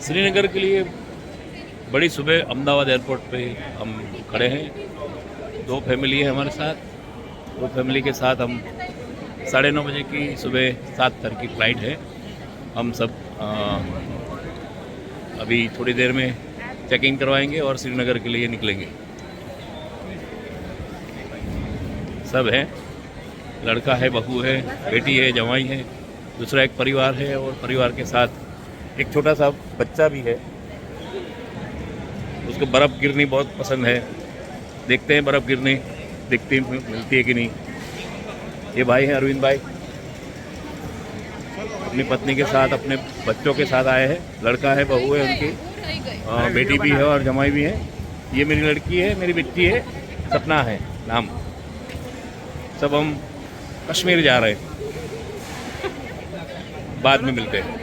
श्रीनगर के लिए बड़ी सुबह अहमदाबाद एयरपोर्ट पे हम खड़े हैं। दो फैमिली है हमारे साथ। दो फैमिली के साथ हम 9:30 बजे की सुबह 7 की फ़्लाइट है। हम सब अभी थोड़ी देर में चेक इन करवाएंगे और श्रीनगर के लिए निकलेंगे। सब है, लड़का है, बहू है, बेटी है, जवाई है, दूसरा एक परिवार है और परिवार के साथ एक छोटा सा बच्चा भी है। उसको बर्फ़ गिरनी बहुत पसंद है। देखते हैं बर्फ़ गिरनी दिखती मिलती है कि नहीं। ये भाई हैं अरविंद भाई, अपनी पत्नी के साथ अपने बच्चों के साथ आए हैं। लड़का है, बहू है उनकी, बेटी भी है और जमाई भी है। ये मेरी लड़की है, मेरी बेटी है, सपना है नाम। सब हम कश्मीर जा रहे हैं, बाद में मिलते हैं।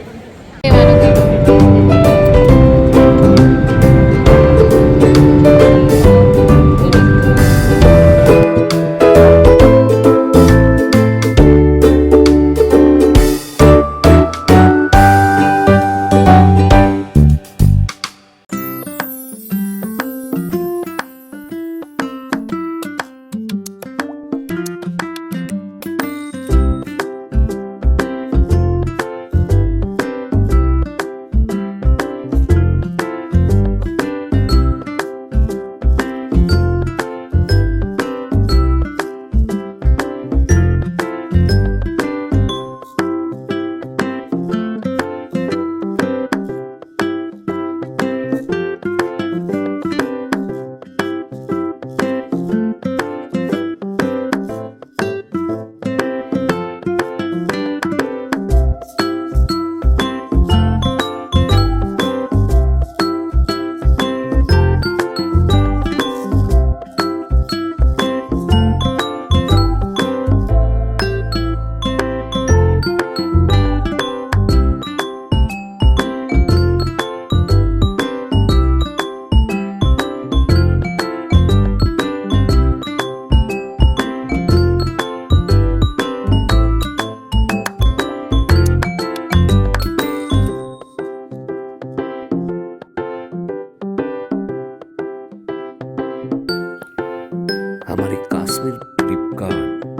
हमारी कश्मीर ट्रिप का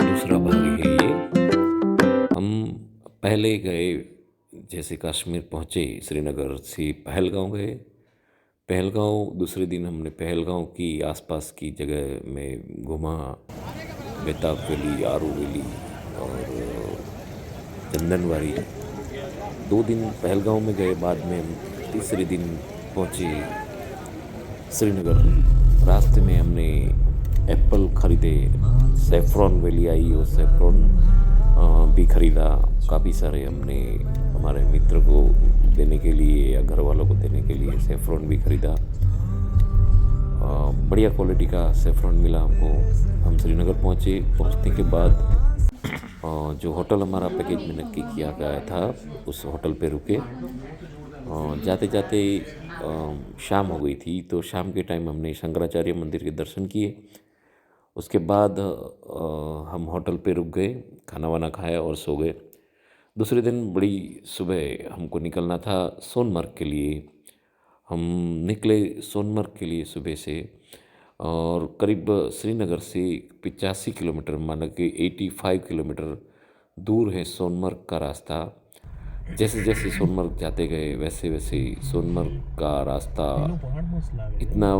दूसरा भाग है ये। हम पहले गए, जैसे कश्मीर पहुँचे श्रीनगर से पहलगांव गए। पहलगांव दूसरे दिन हमने पहलगांव की आसपास की जगह में घुमा, बेताब वैली, आरू वैली और चंदनवारी। 2 दिन पहलगांव में गए, बाद में हम तीसरे दिन पहुँचे श्रीनगर। रास्ते में हमने एप्पल ख़रीदे, सेफ्रॉन वैली आई और सेफ्रॉन भी ख़रीदा। काफ़ी सारे हमने हमारे मित्र को देने के लिए या घर वालों को देने के लिए सेफ्रॉन भी ख़रीदा। बढ़िया क्वालिटी का सेफ्रॉन मिला हमको। हम श्रीनगर पहुँचे। पहुँचने के बाद जो होटल हमारा पैकेज में नक्की किया गया था उस होटल पे रुके। जाते जाते शाम हो गई थी, तो शाम के टाइम हमने शंकराचार्य मंदिर के दर्शन किए। उसके बाद हम होटल पे रुक गए, खाना वाना खाया और सो गए। दूसरे दिन बड़ी सुबह हमको निकलना था सोनमर्ग के लिए। हम निकले सोनमर्ग के लिए सुबह से, और करीब श्रीनगर से 85 किलोमीटर, माना कि 85 किलोमीटर दूर है सोनमर्ग का रास्ता। जैसे जैसे सोनमर्ग जाते गए वैसे वैसे सोनमर्ग का रास्ता इतना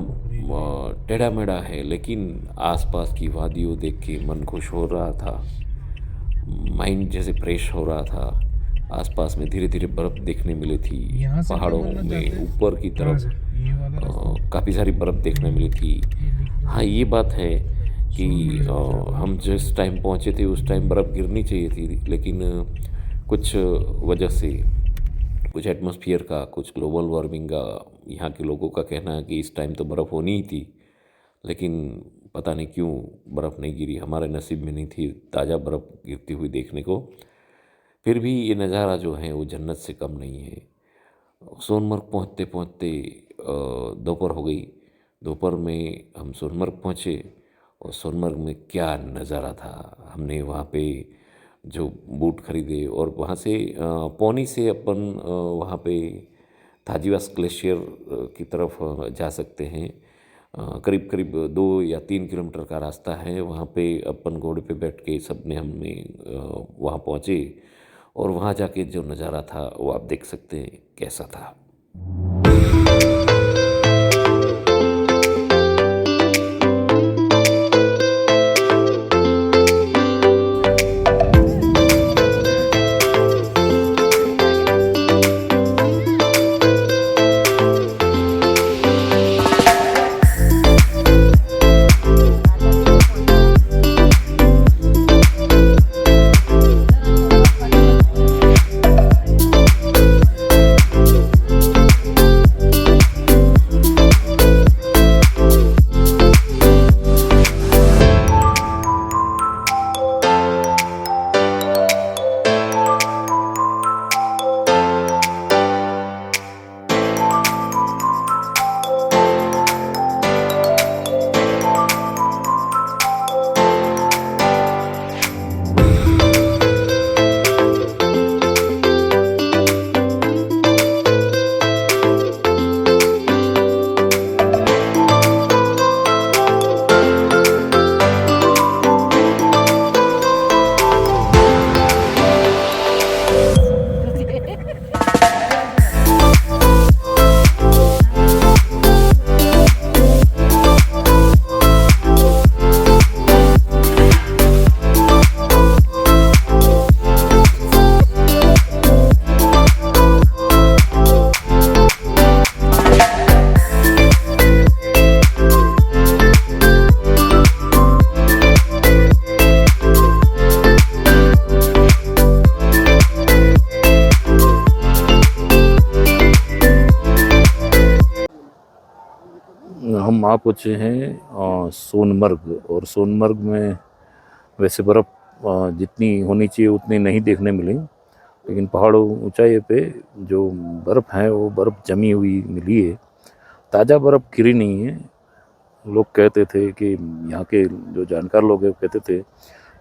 टेढ़ा मेढ़ा है, लेकिन आसपास की वादियों देख के मन खुश हो रहा था, माइंड जैसे फ्रेश हो रहा था। आसपास में धीरे धीरे बर्फ़ देखने मिली थी, पहाड़ों में ऊपर की तरफ काफ़ी सारी बर्फ़ देखने मिली थी। हाँ, ये बात है कि हम जिस टाइम पहुँचे थे उस टाइम बर्फ़ गिरनी चाहिए थी, लेकिन कुछ वजह से, कुछ एटमॉस्फेयर का, कुछ ग्लोबल वार्मिंग का, यहाँ के लोगों का कहना है कि इस टाइम तो बर्फ़ होनी ही थी, लेकिन पता नहीं क्यों बर्फ़ नहीं गिरी। हमारे नसीब में नहीं थी ताज़ा बर्फ़ गिरती हुई देखने को। फिर भी ये नज़ारा जो है वो जन्नत से कम नहीं है। सोनमर्ग पहुँचते पहुँचते दोपहर हो गई। दोपहर में हम सोनमर्ग पहुँचे, और सोनमर्ग में क्या नज़ारा था। हमने वहाँ पे जो बूट खरीदे, और वहाँ से पौनी से अपन वहाँ पे थाजीवास ग्लेशियर की तरफ जा सकते हैं। करीब करीब 2 या 3 किलोमीटर का रास्ता है। वहाँ पे अपन घोड़े पे बैठ के सब ने हमने वहाँ पहुँचे और वहाँ जाके जो नज़ारा था वो आप देख सकते हैं कैसा था। हम आ पहुँचे हैं सोनमर्ग, और सोनमर्ग में वैसे बर्फ़ जितनी होनी चाहिए उतनी नहीं देखने मिली, लेकिन पहाड़ों ऊंचाई पे जो बर्फ़ है वो बर्फ़ जमी हुई मिली है। ताज़ा बर्फ़ गिरी नहीं है। लोग कहते थे कि यहाँ के जो जानकार लोग हैं कहते थे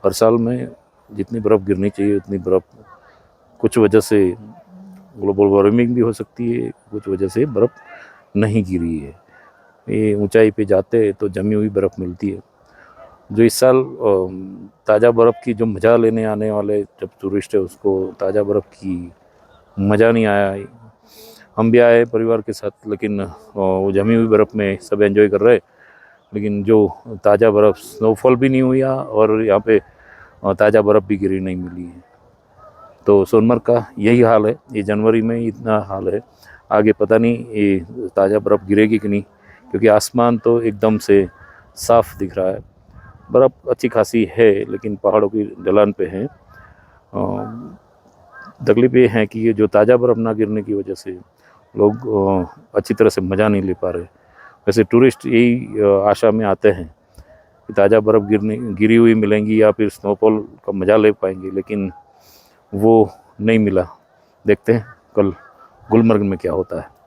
हर साल में जितनी बर्फ़ गिरनी चाहिए उतनी बर्फ़ कुछ वजह से ग्लोबल वार्मिंग भी हो सकती है, कुछ वजह से बर्फ़ नहीं गिरी है। ये ऊंचाई पे जाते हैं तो जमी हुई बर्फ़ मिलती है। जो इस साल ताज़ा बर्फ़ की जो मज़ा लेने आने वाले जब टूरिस्ट है उसको ताज़ा बर्फ़ की मज़ा नहीं आया। हम भी आए परिवार के साथ, लेकिन वो जमी हुई बर्फ़ में सब एंजॉय कर रहे, लेकिन जो ताज़ा बर्फ़ स्नोफॉल भी नहीं हुई और यहाँ पे ताज़ा बर्फ़ भी गिरी नहीं मिली है। तो सोनमर्ग का यही हाल है। ये जनवरी में इतना हाल है, आगे पता नहीं ये ताज़ा बर्फ़ गिरेगी कि नहीं, क्योंकि आसमान तो एकदम से साफ़ दिख रहा है। बर्फ़ अच्छी खासी है लेकिन पहाड़ों की ढलान पे है। तकलीफ ये है कि ये जो ताज़ा बर्फ़ ना गिरने की वजह से लोग अच्छी तरह से मज़ा नहीं ले पा रहे। वैसे टूरिस्ट यही आशा में आते हैं कि ताज़ा बर्फ़ गिरी हुई मिलेंगी या फिर स्नोफॉल का मज़ा ले पाएंगे, लेकिन वो नहीं मिला। देखते हैं कल गुलमर्ग में क्या होता है।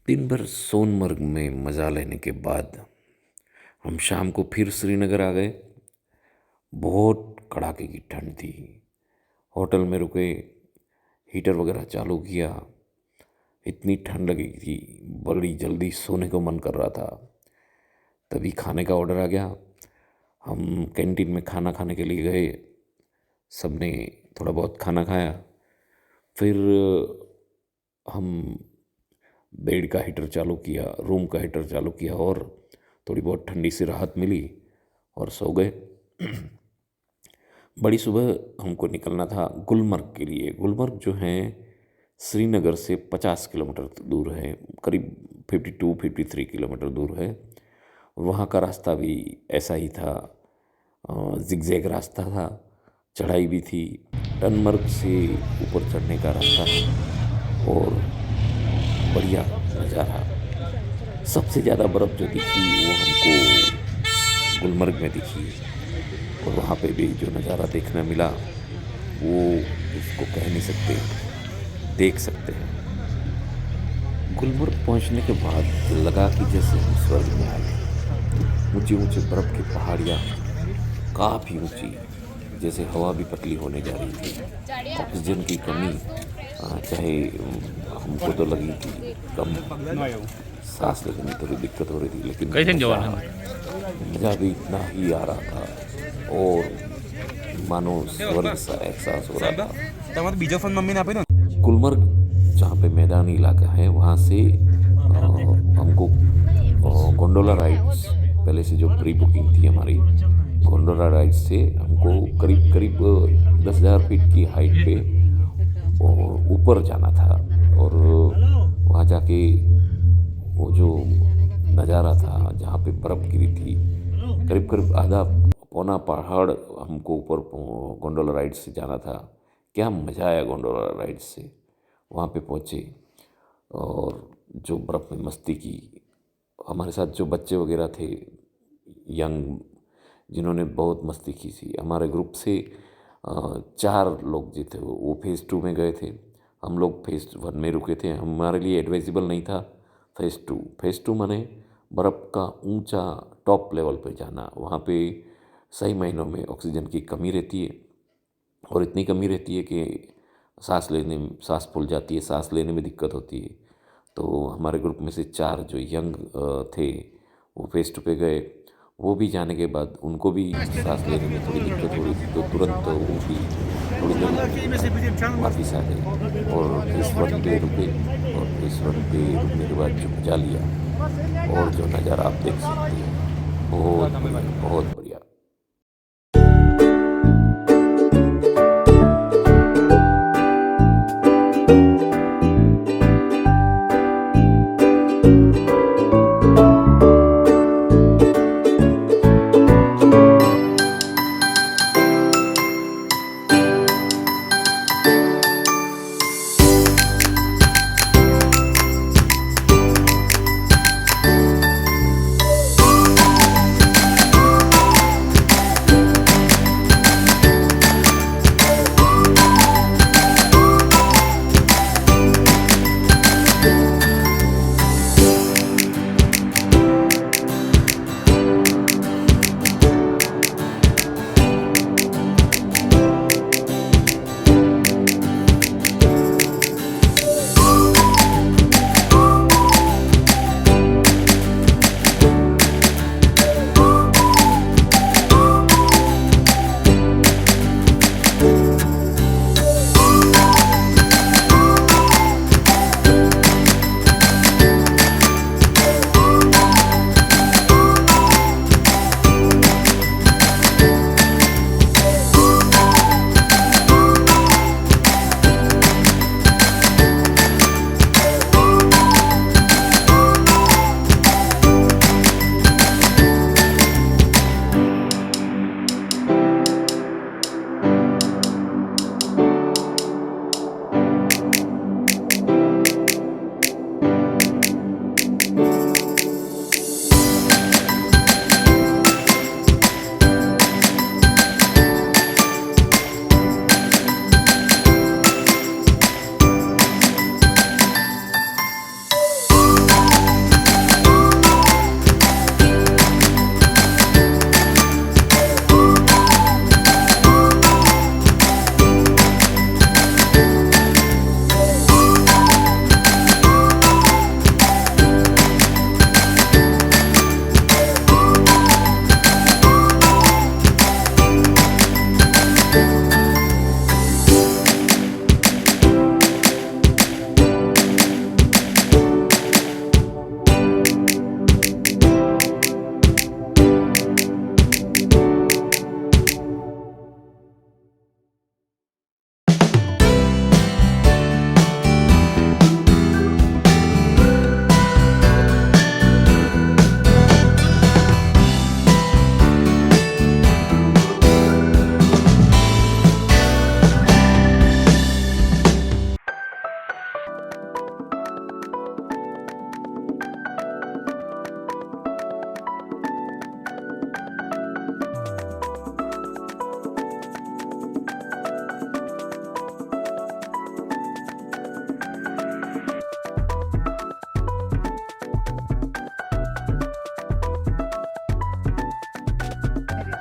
दिन भर सोनमर्ग में मज़ा लेने के बाद हम शाम को फिर श्रीनगर आ गए। बहुत कड़ाके की ठंड थी। होटल में रुके, हीटर वगैरह चालू किया। इतनी ठंड लगी थी, बड़ी जल्दी सोने को मन कर रहा था। तभी खाने का ऑर्डर आ गया। हम कैंटीन में खाना खाने के लिए गए। सबने थोड़ा बहुत खाना खाया। फिर हम बेड का हीटर चालू किया, रूम का हीटर चालू किया और थोड़ी बहुत ठंडी सी राहत मिली और सो गए। बड़ी सुबह हमको निकलना था गुलमर्ग के लिए। गुलमर्ग जो है श्रीनगर से 50 किलोमीटर दूर है, करीब 52-53 किलोमीटर दूर है। वहाँ का रास्ता भी ऐसा ही था, जिगजैग रास्ता था, चढ़ाई भी थी। टनमर्ग से ऊपर चढ़ने का रास्ता था और बढ़िया नज़ारा। सबसे ज़्यादा बर्फ़ जो दिखी वो हमको गुलमर्ग में दिखी और वहाँ पे भी जो नज़ारा देखने मिला वो उसको कह नहीं सकते, देख सकते हैं। गुलमर्ग पहुँचने के बाद लगा कि जैसे हम स्वर्ग में आ गए। ऊंचे ऊंचे बर्फ़ की पहाड़ियाँ, काफ़ी ऊंची, जैसे हवा भी पतली होने जा रही थी। ऑक्सीजन की कमी चाहे हमको तो लगी थी कम, सांस लेने में थोड़ी दिक्कत हो रही थी, लेकिन मज़ा भी इतना ही आ रहा था और मानो स्वर्ग सा एहसास हो रहा था। गुलमर्ग जहाँ पे मैदानी इलाका है वहाँ से हमको गोंडोला राइड्स पहले से जो प्री बुकिंग थी हमारी गोंडोला राइड से, हमको करीब करीब 10,000 फीट की हाइट पे और ऊपर जाना था। और वहाँ जाके वो जो नज़ारा था जहाँ पे बर्फ़ गिरी थी, करीब करीब आधा पौना पहाड़ हमको ऊपर गोंडोला राइड से जाना था। क्या मज़ा आया गोंडोला राइड से। वहाँ पे पहुँचे और जो बर्फ़ में मस्ती की, हमारे साथ जो बच्चे वगैरह थे यंग, जिन्होंने बहुत मस्ती की थी। हमारे ग्रुप से 4 लोग जो थे वो फेज़ 2 में गए थे, हम लोग फेज़ 1 में रुके थे। हमारे लिए एडवाइजेबल नहीं था फेज़ 2। फेज़ 2 माने बर्फ़ का ऊंचा टॉप लेवल पे जाना। वहाँ पे सही महीनों में ऑक्सीजन की कमी रहती है और इतनी कमी रहती है कि सांस फूल जाती है, सांस लेने में दिक्कत होती है। तो हमारे ग्रुप में से 4 जो यंग थे वो फेज़ 2 पे गए। वो भी जाने के बाद उनको भी सांस लेने में थोड़ी दिक्कत हो रही थी, तो तुरंत वो भी थोड़ी देर वापस आ गए और फेज़ 1 पे रुके। और फेज़ 1 पे रुकने के बाद जो मजा लिया और जो नज़ारा आप देख सकते हैं, बहुत बढ़िया, बहुत बढ़िया।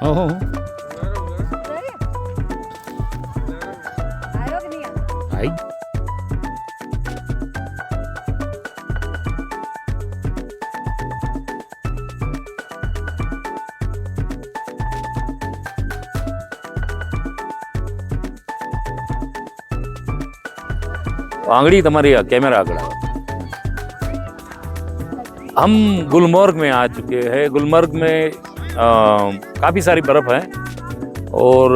हो आई આંગળી તમારી કેમેરા આગળ આવે. हम गुलमर्ग में आ चुके हैं। गुलमर्ग में काफ़ी सारी बर्फ़ है और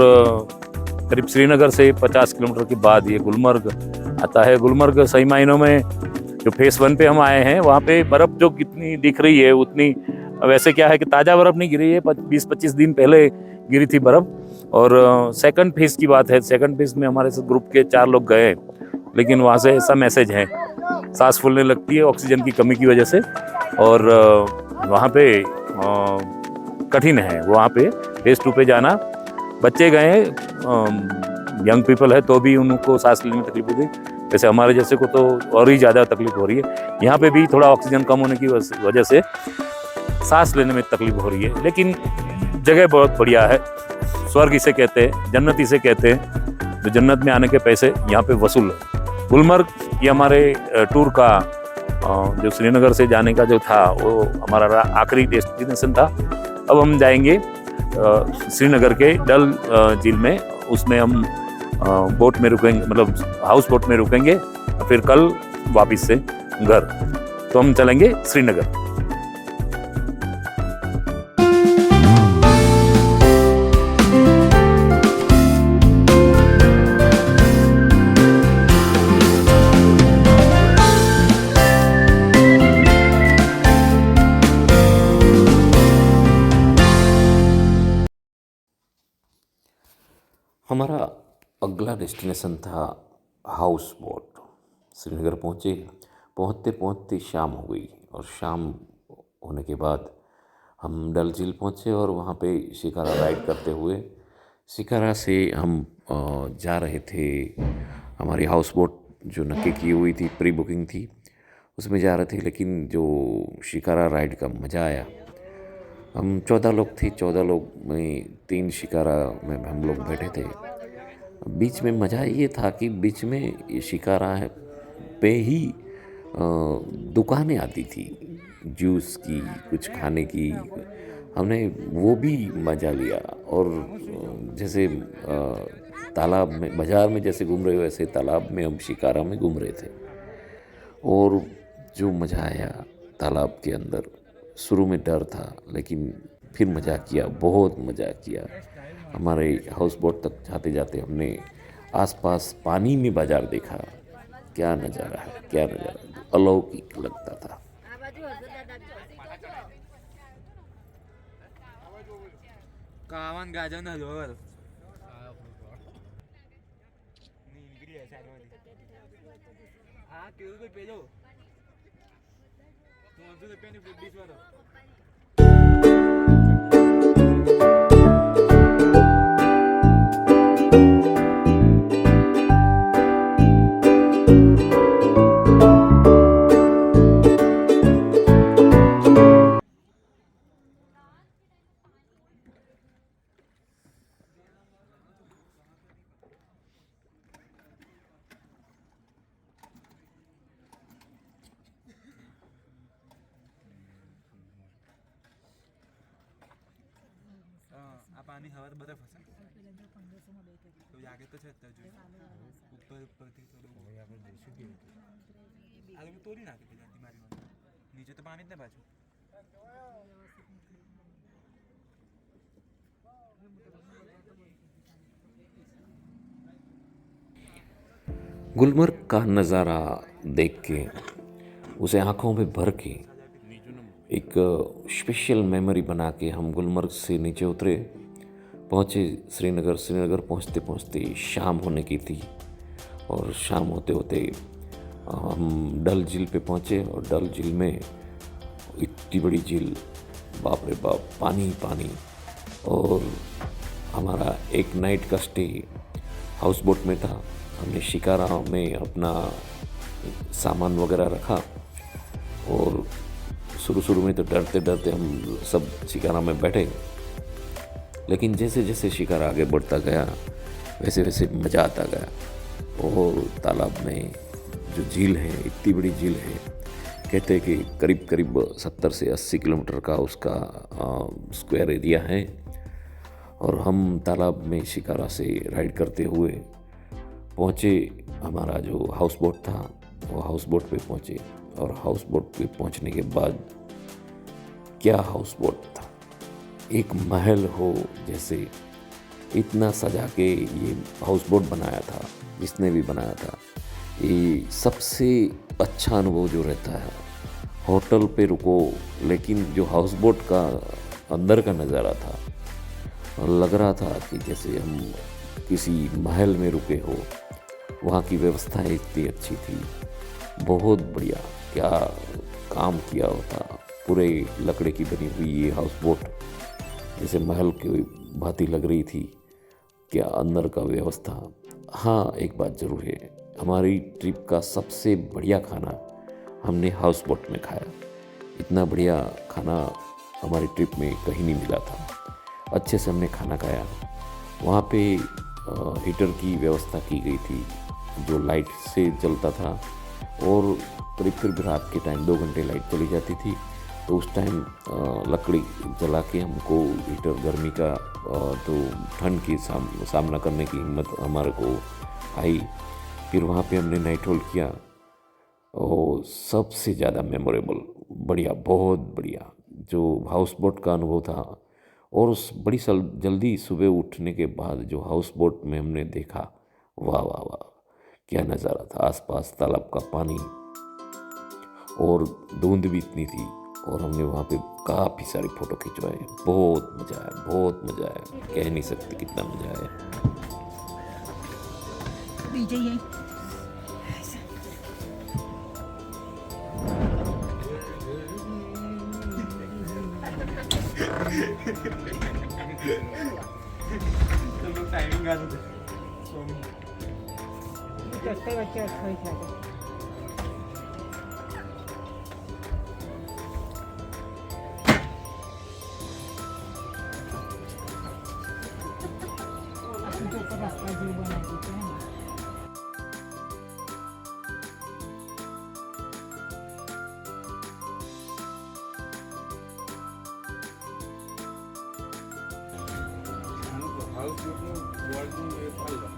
करीब श्रीनगर से 50 किलोमीटर के बाद ये गुलमर्ग आता है। गुलमर्ग सही मायनों में जो फेस 1 पे हम आए हैं वहाँ पे बर्फ़ जो कितनी दिख रही है उतनी, वैसे क्या है कि ताज़ा बर्फ़ नहीं गिरी है, 20-25 दिन पहले गिरी थी बर्फ़। और सेकंड फेज़ की बात है, सेकंड फेज़ में हमारे साथ ग्रुप के 4 लोग गए, लेकिन वहाँ से ऐसा मैसेज है, सांस फूलने लगती है ऑक्सीजन की कमी की वजह से, और वहाँ पे कठिन है वहाँ पे फेज़ 2 पे जाना। बच्चे गए, यंग पीपल है तो भी उनको सांस लेने में तकलीफ होती है, वैसे हमारे जैसे को तो और ही ज़्यादा तकलीफ हो रही है। यहाँ पे भी थोड़ा ऑक्सीजन कम होने की वजह से सांस लेने में तकलीफ हो रही है, लेकिन जगह बहुत बढ़िया है। स्वर्ग इसे कहते हैं, जन्नत इसे कहते हैं, तो जन्नत में आने के पैसे यहाँ पे वसूल है। गुलमर्ग ये हमारे टूर का जो श्रीनगर से जाने का जो था वो हमारा आखिरी डेस्टिनेशन था। अब हम जाएंगे श्रीनगर के डल झील में, उसमें हम बोट में रुकेंगे, मतलब हाउस बोट में रुकेंगे, फिर कल वापस से घर। तो हम चलेंगे श्रीनगर। हमारा अगला डेस्टिनेशन था हाउस बोट। श्रीनगर पहुँचते पहुँचते शाम हो गई, और शाम होने के बाद हम डल झील पहुँचे और वहाँ पे शिकारा राइड करते हुए शिकारा से हम जा रहे थे। हमारी हाउस बोट जो नक्की की हुई थी, प्री बुकिंग थी, उसमें जा रहे थे, लेकिन जो शिकारा राइड का मज़ा आया। हम 14 लोग थे, 14 लोग में 3 शिकारा में हम लोग बैठे थे। बीच में मज़ा ये था कि बीच में ये शिकारा पे ही दुकानें आती थी जूस की, कुछ खाने की। हमने वो भी मज़ा लिया, और जैसे तालाब में, बाज़ार में जैसे घूम रहे हो वैसे तालाब में हम शिकारा में घूम रहे थे। और जो मज़ा आया तालाब के अंदर, शुरू में डर था लेकिन फिर मज़ा किया, बहुत मज़ा किया। हमारे हाउस बोट तक जाते जाते हमने आसपास पानी में बाज़ार देखा। क्या नज़ारा है, क्या नज़ारा, अलौकिक लगता था। कावन गाजर न हलवा हाँ क्यों पे पेलो तो रुपये ने फुट 20 वाला पानी हवा तो बर्फ हसे तो आगे तो छत जो ऊपर थी थोड़ा यहाँ पर देशों की आगे में तोड़ी ना के जाती मारी नीचे तो पानी इतने बाजू। गुलमर्ग का नज़ारा देख के, उसे आँखों में भर के, एक स्पेशल मेमोरी बना के हम गुलमर्ग से नीचे उतरे, पहुँचे श्रीनगर। श्रीनगर पहुँचते पहुँचते शाम होने की थी, और शाम होते होते हम डल झील पे पहुँचे। और डल झील में इतनी बड़ी झील, बाप रे बाप, पानी पानी। और हमारा एक नाइट का स्टे हाउस बोट में था। हमने शिकारा में अपना सामान वगैरह रखा, और शुरू में तो डरते डरते हम सब शिकारा में बैठे, लेकिन जैसे जैसे शिकारा आगे बढ़ता गया वैसे वैसे मज़ा आता गया। और तालाब में जो झील है, इतनी बड़ी झील है, कहते हैं कि करीब करीब 70 से 80 किलोमीटर का उसका स्क्वायर एरिया है। और हम तालाब में शिकारा से राइड करते हुए पहुँचे। हमारा जो हाउस बोट था वो हाउस बोट पे पहुँचे, और हाउस बोट पे पहुँचने के बाद क्या हाउस बोट था, एक महल हो जैसे इतना सजा के ये हाउस बोट बनाया था जिसने भी बनाया था। ये सबसे अच्छा अनुभव जो रहता है, होटल पे रुको लेकिन जो हाउस बोट का अंदर का नज़ारा था, लग रहा था कि जैसे हम किसी महल में रुके हो। वहाँ की व्यवस्थाएं इतनी अच्छी थी, बहुत बढ़िया। क्या काम किया होता, पूरे लकड़े की बनी हुई ये हाउस बोट जैसे महल की भांति लग रही थी। क्या अंदर का व्यवस्था। हाँ, एक बात ज़रूर है, हमारी ट्रिप का सबसे बढ़िया खाना हमने हाउस बोट में खाया। इतना बढ़िया खाना हमारी ट्रिप में कहीं नहीं मिला था। अच्छे से हमने खाना खाया। वहाँ पे हीटर की व्यवस्था की गई थी जो लाइट से चलता था, और करीब रात के टाइम 2 घंटे लाइट चली जाती थी, तो उस टाइम लकड़ी जला के हमको हीटर गर्मी का तो ठंड की सामना करने की हिम्मत हमारे को आई। फिर वहाँ पे हमने नाइट होल्ड किया, और सबसे ज़्यादा मेमोरेबल, बढ़िया, बहुत बढ़िया जो हाउस बोट का अनुभव था। और उस बड़ी जल्दी सुबह उठने के बाद जो हाउस बोट में हमने देखा, वाह वाह वाह, क्या नज़ारा था। आसपास तालाब का पानी और धुंध भी इतनी थी, और हमने वहाँ पे काफ़ी सारी फ़ोटो खिंचवाए। बहुत मज़ा आया, बहुत मज़ा आया, कह नहीं सकते कितना मज़ा आया। बीजे यही तो लोग टाइमिंग आ जाते बच्चे बच्चे खोई खाते तो रास्ता जो बना देते हैं ना। हाउस बोट में वर्ल्ड में ये पाएगा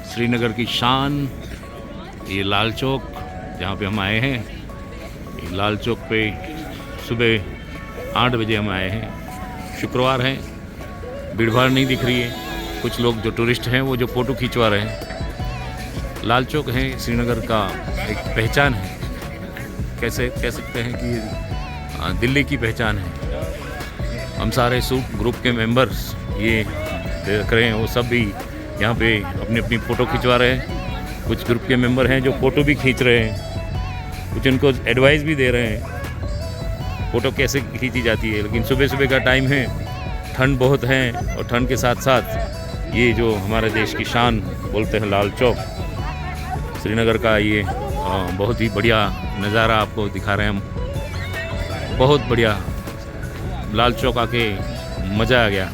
श्रीनगर की शान, ये लाल चौक जहाँ पे हम आए हैं। ये लाल चौक पे सुबह 8 बजे हम आए हैं। शुक्रवार है, भीड़ भाड़ नहीं दिख रही है। कुछ लोग जो टूरिस्ट हैं वो जो फ़ोटो खिंचवा रहे हैं। लाल चौक है श्रीनगर का एक पहचान है, कैसे कह सकते हैं कि दिल्ली की पहचान है। हम सारे सूप ग्रुप के मेंबर्स ये देख रहे हैं, वो सब भी यहाँ पे अपनी अपनी फ़ोटो खिंचवा रहे हैं। कुछ ग्रुप के मेंबर हैं जो फ़ोटो भी खींच रहे हैं, कुछ उनको एडवाइस भी दे रहे हैं फ़ोटो कैसे खींची जाती है। लेकिन सुबह सुबह का टाइम है, ठंड बहुत है, और ठंड के साथ साथ ये जो हमारे देश की शान बोलते हैं लाल चौक, श्रीनगर का ये बहुत ही बढ़िया नज़ारा आपको दिखा रहे हैं हम। बहुत बढ़िया लाल चौक आके मज़ा आ गया,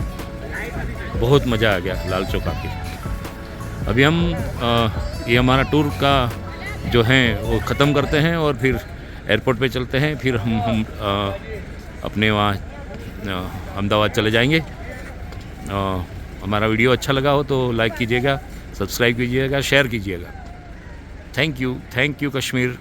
बहुत मज़ा आ गया लाल चौक आके। अभी हम ये हमारा टूर का जो है वो ख़त्म करते हैं और फिर एयरपोर्ट पे चलते हैं। फिर हम अपने वहाँ अहमदाबाद चले जाएंगे। हमारा वीडियो अच्छा लगा हो तो लाइक कीजिएगा, सब्सक्राइब कीजिएगा, शेयर कीजिएगा। Thank you Kashmir.